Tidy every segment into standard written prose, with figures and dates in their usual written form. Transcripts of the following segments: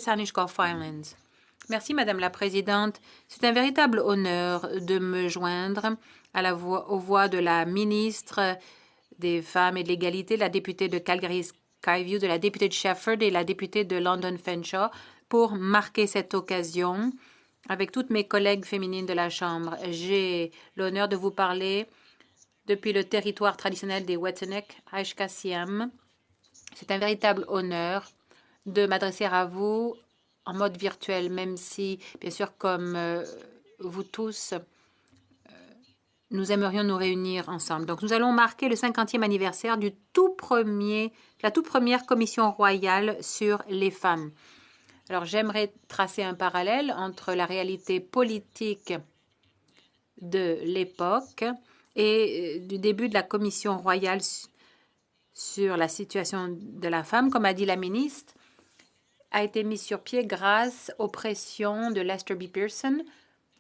Sanishkoff Islands. Merci, Madame la Présidente. C'est un véritable honneur de me joindre aux voix de la ministre des Femmes et de l'Égalité, la députée de Calgary-Skyview, de la députée de Shefford et la députée de London-Fanshawe pour marquer cette occasion avec toutes mes collègues féminines de la Chambre. J'ai l'honneur de vous parler depuis le territoire traditionnel des Wet'suwet'en, HKCM. C'est un véritable honneur de m'adresser à vous en mode virtuel, même si, bien sûr, comme vous tous, nous aimerions nous réunir ensemble. Donc, nous allons marquer le 50e anniversaire de la toute première commission royale sur les femmes. Alors, j'aimerais tracer un parallèle entre la réalité politique de l'époque et du début de la commission royale sur la situation de la femme, comme a dit la ministre, a été mise sur pied grâce aux pressions de Lester B. Pearson,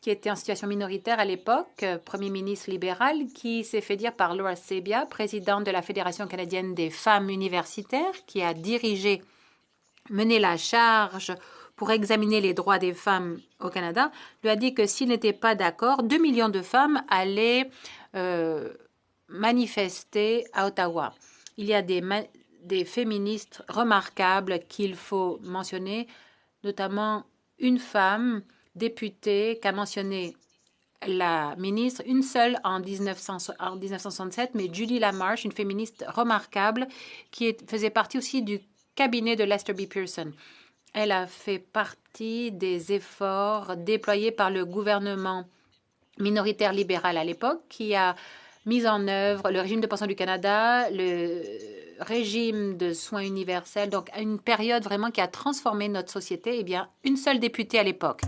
qui était en situation minoritaire à l'époque, premier ministre libéral, qui s'est fait dire par Laura Sabia, présidente de la Fédération canadienne des femmes universitaires, qui a mené la charge pour examiner les droits des femmes au Canada, lui a dit que s'il n'était pas d'accord, 2 millions de femmes allaient manifester à Ottawa. Il y a des féministes remarquables qu'il faut mentionner, notamment une femme députée qu'a mentionné la ministre, une seule en 1967, mais Judy Lamarche, une féministe remarquable qui faisait partie aussi du cabinet de Lester B. Pearson. Elle a fait partie des efforts déployés par le gouvernement minoritaire libéral à l'époque, qui a mis en œuvre le régime de pension du Canada, le régime de soins universels, donc une période vraiment qui a transformé notre société. Eh bien, une seule députée à l'époque.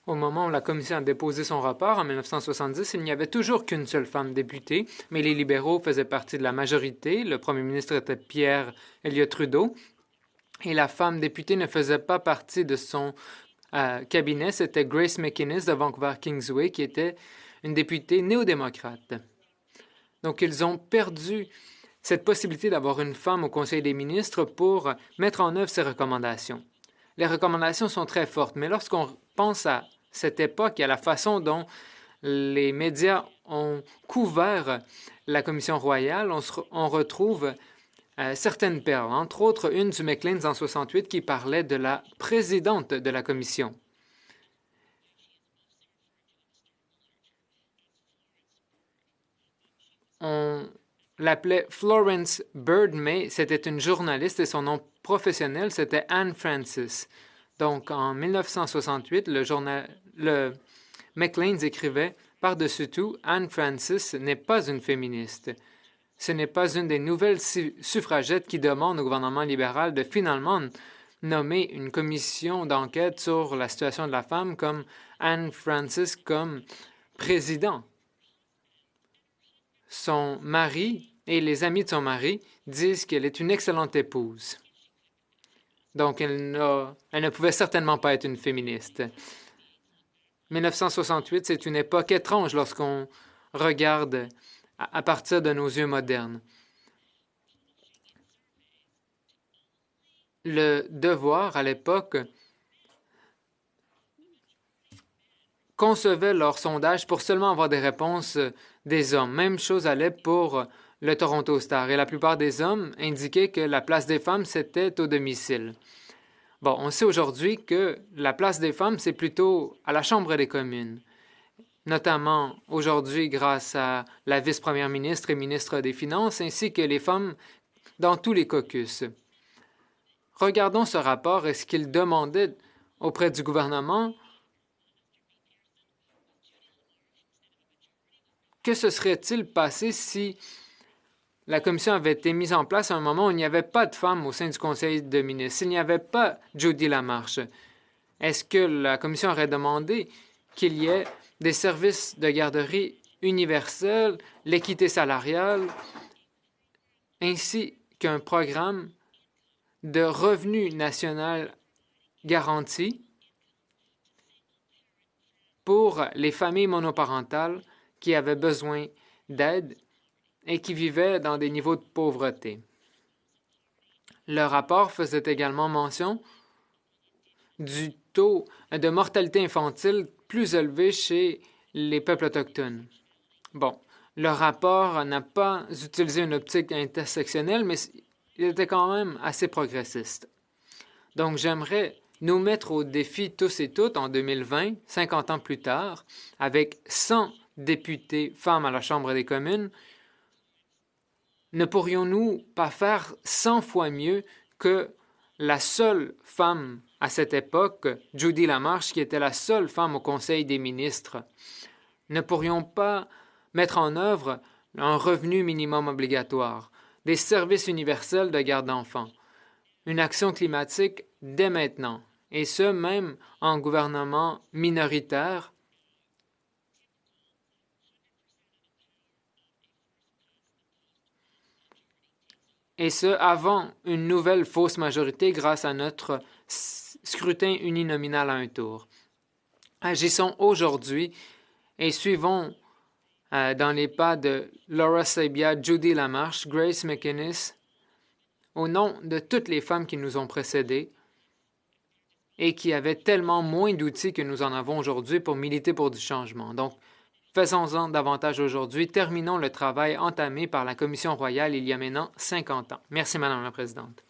Au moment où la commission a déposé son rapport en 1970, il n'y avait toujours qu'une seule femme députée, mais les libéraux faisaient partie de la majorité. Le premier ministre était Pierre Elliott Trudeau et la femme députée ne faisait pas partie de son cabinet. C'était Grace McInnes de Vancouver-Kingsway qui était une députée néo-démocrate. Donc, ils ont perdu cette possibilité d'avoir une femme au Conseil des ministres pour mettre en œuvre ces recommandations. Les recommandations sont très fortes, mais lorsqu'on pense à cette époque et à la façon dont les médias ont couvert la Commission royale, on retrouve certaines perles, entre autres une du Maclean's en 68 qui parlait de la présidente de la Commission. On l'appelait Florence Bird, mais c'était une journaliste et son nom professionnel, c'était Anne Francis. Donc, en 1968, le Maclean's écrivait par-dessus tout, Anne Francis n'est pas une féministe. Ce n'est pas une des nouvelles suffragettes qui demandent au gouvernement libéral de finalement nommer une commission d'enquête sur la situation de la femme comme Anne Francis comme président. Son mari et les amis de son mari disent qu'elle est une excellente épouse. Donc, elle ne pouvait certainement pas être une féministe. 1968, c'est une époque étrange lorsqu'on regarde à partir de nos yeux modernes. Le Devoir, à l'époque, concevait leur sondage pour seulement avoir des réponses des hommes. Même chose allait pour le Toronto Star. Et la plupart des hommes indiquaient que la place des femmes, c'était au domicile. Bon, on sait aujourd'hui que la place des femmes, c'est plutôt à la Chambre des communes, notamment aujourd'hui grâce à la vice-première ministre et ministre des Finances, ainsi que les femmes dans tous les caucus. Regardons ce rapport et ce qu'il demandait auprès du gouvernement. Que se serait-il passé si la commission avait été mise en place à un moment où il n'y avait pas de femmes au sein du Conseil de ministres, s'il n'y avait pas Judy Lamarche? Est-ce que la commission aurait demandé qu'il y ait des services de garderie universels, l'équité salariale, ainsi qu'un programme de revenu national garanti pour les familles monoparentales qui avaient besoin d'aide et qui vivaient dans des niveaux de pauvreté? Le rapport faisait également mention du taux de mortalité infantile plus élevé chez les peuples autochtones. Bon, le rapport n'a pas utilisé une optique intersectionnelle, mais il était quand même assez progressiste. Donc, j'aimerais nous mettre au défi tous et toutes en 2020, 50 ans plus tard, avec 100 députés femmes à la Chambre des communes. Ne pourrions-nous pas faire 100 fois mieux que la seule femme à cette époque, Judy Lamarche, qui était la seule femme au Conseil des ministres? Ne pourrions pas mettre en œuvre un revenu minimum obligatoire, des services universels de garde d'enfants, une action climatique dès maintenant, et ce même en gouvernement minoritaire, et ce avant une nouvelle fausse majorité grâce à notre scrutin uninominal à un tour. Agissons aujourd'hui et suivons dans les pas de Laura Sabia, Judy Lamarche, Grace McInnes, au nom de toutes les femmes qui nous ont précédées et qui avaient tellement moins d'outils que nous en avons aujourd'hui pour militer pour du changement. Donc, faisons-en davantage aujourd'hui. Terminons le travail entamé par la Commission royale il y a maintenant 50 ans. Merci, Madame la Présidente.